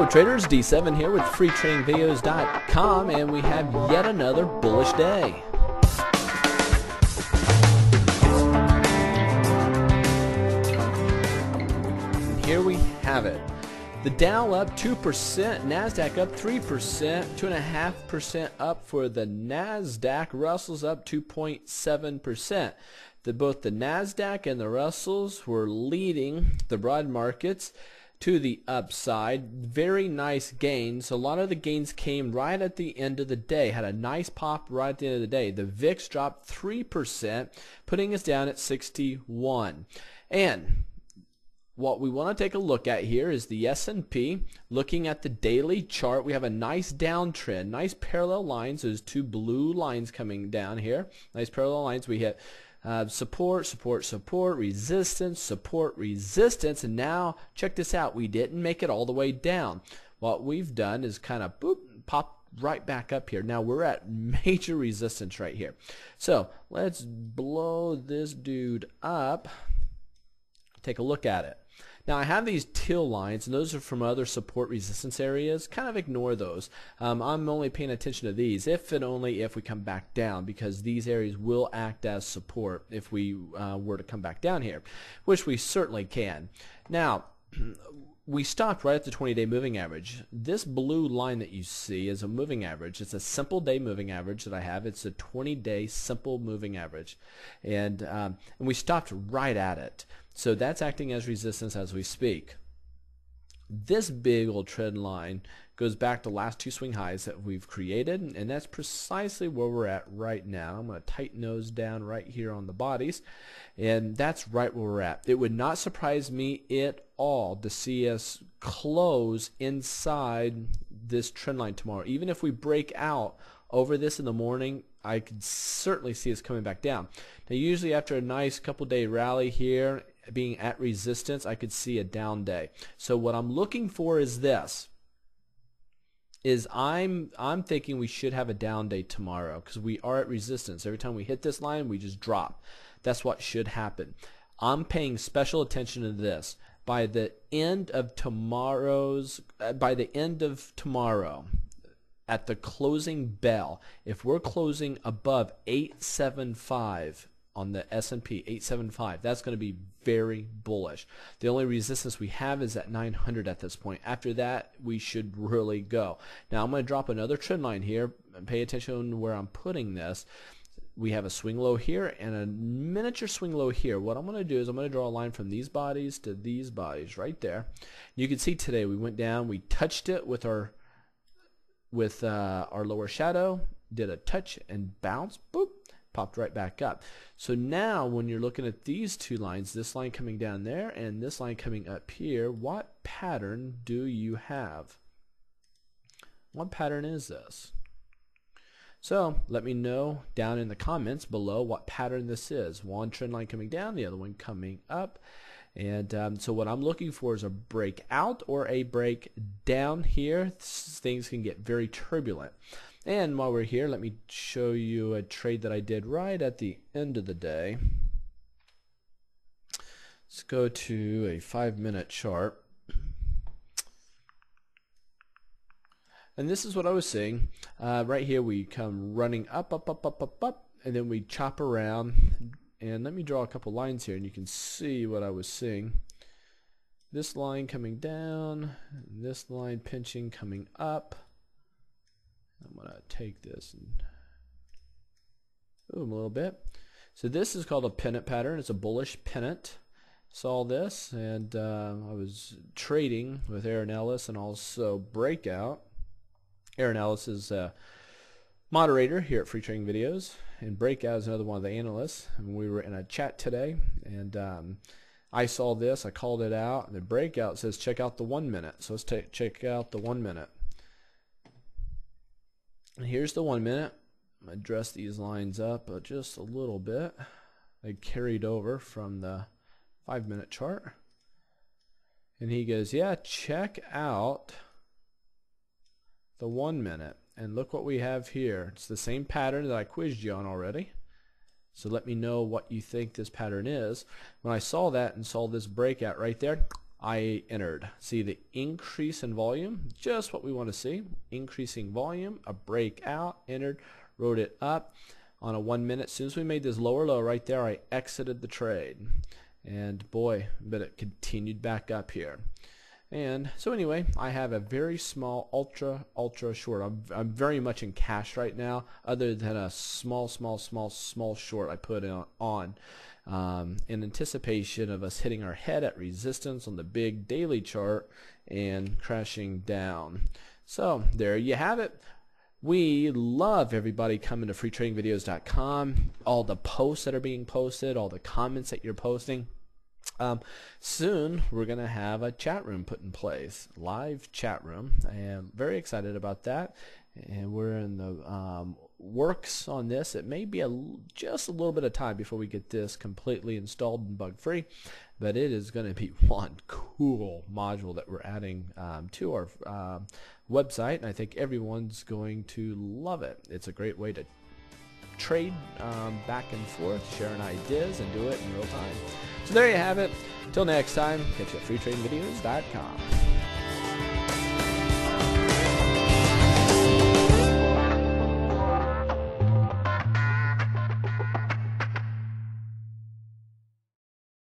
Hello traders, D7 here with freetradingvideos.com, and we have yet another bullish day. And here we have it. The Dow up 2%, NASDAQ up 3%, 2.5% up for the NASDAQ. Russell's up 2.7%. Both the NASDAQ and the Russells were leading the broad markets to the upside. Very nice gains. A lot of the gains came right at the end of the day. Had a nice pop right at the end of the day. The VIX dropped 3%, putting us down at 61. And what we want to take a look at here is the S&P. Looking at the daily chart, we have a nice downtrend, nice parallel lines. There's two blue lines coming down here. Nice parallel lines. We hit support, support, support, resistance, support, resistance, and now check this out. We didn't make it all the way down. What we've done is kind of boop, pop right back up here. Now we're at major resistance right here. So let's blow this dude up. Take a look at it. Now I have these teal lines, and those are from other support resistance areas. Kind of ignore those. I'm only paying attention to these if and only if we come back down, because these areas will act as support if we were to come back down here, which we certainly can. Now we stopped right at the 20-day moving average. This blue line that you see is a moving average. It's a simple day moving average that I have. It's a 20-day simple moving average, and we stopped right at it. So that's acting as resistance as we speak. This big old trend line goes back to the last two swing highs that we've created, and that's precisely where we're at right now. I'm going to tighten those down right here on the bodies, and that's right where we're at. It would not surprise me at all to see us close inside this trend line tomorrow. Even if we break out over this in the morning, I could certainly see us coming back down. Now usually after a nice couple day rally here, being at resistance, I could see a down day. So what I'm looking for is this. I'm thinking we should have a down day tomorrow, because we are at resistance. Every time we hit this line, we just drop. That's what should happen. I'm paying special attention to this. By the end of tomorrow, at the closing bell, if we're closing above 875 on the S&P, 875, that's going to be very bullish. The only resistance we have is at 900 at this point. After that, we should really go. Now I'm going to drop another trend line here, and pay attention to where I'm putting this. We have a swing low here and a miniature swing low here. What I'm going to do is I'm going to draw a line from these bodies to these bodies right there. You can see today we went down, we touched it with our lower shadow, did a touch and bounce, boop, popped right back up. So now when you're looking at these two lines, this line coming down there and this line coming up here, what pattern do you have? What pattern is this? So let me know down in the comments below what pattern this is. One trend line coming down, the other one coming up. And so what I'm looking for is a breakout or a break down here. Things can get very turbulent. And while we're here, let me show you a trade that I did right at the end of the day. Let's go to a 5-minute chart. And this is what I was seeing. Right here we come running up, up, up, up, up, up, and then we chop around. And let me draw a couple lines here, and you can see what I was seeing. This line coming down, this line pinching coming up. I'm going to take this and boom a little bit. So this is called a pennant pattern. It's a bullish pennant. Saw this, and I was trading with Aaron Ellis and also Breakout. Aaron Ellis is a moderator here at Free Trading Videos, and Breakout is another one of the analysts. And we were in a chat today, and I saw this, I called it out, and the Breakout says check out the 1 minute. So let's check out the 1 minute. And here's the 1 minute. I'm going to dress these lines up just a little bit. They carried over from the 5-minute chart. And he goes, yeah, check out the 1 minute. And look what we have here. It's the same pattern that I quizzed you on already. So let me know what you think this pattern is. When I saw that and saw this breakout right there, I entered. See the increase in volume, just what we want to see. Increasing volume, a breakout, entered, wrote it up on a 1 minute. As soon as we made this lower low right there, I exited the trade. And boy, but it continued back up here. And so anyway, I have a very small ultra short. I'm very much in cash right now, other than a small short I put on in anticipation of us hitting our head at resistance on the big daily chart and crashing down. So there you have it. We love everybody coming to freetradingvideos.com, all the posts that are being posted, all the comments that you're posting. Soon we're going to have a chat room put in place, live chat room, and very excited about that. And we're in the works on this. It may be just a little bit of time before we get this completely installed and bug free, but it is going to be one cool module that we're adding to our website, and I think everyone's going to love it. It's a great way to trade back and forth, sharing ideas, and do it in real time. So there you have it. Till next time, catch you at freetradingvideos.com.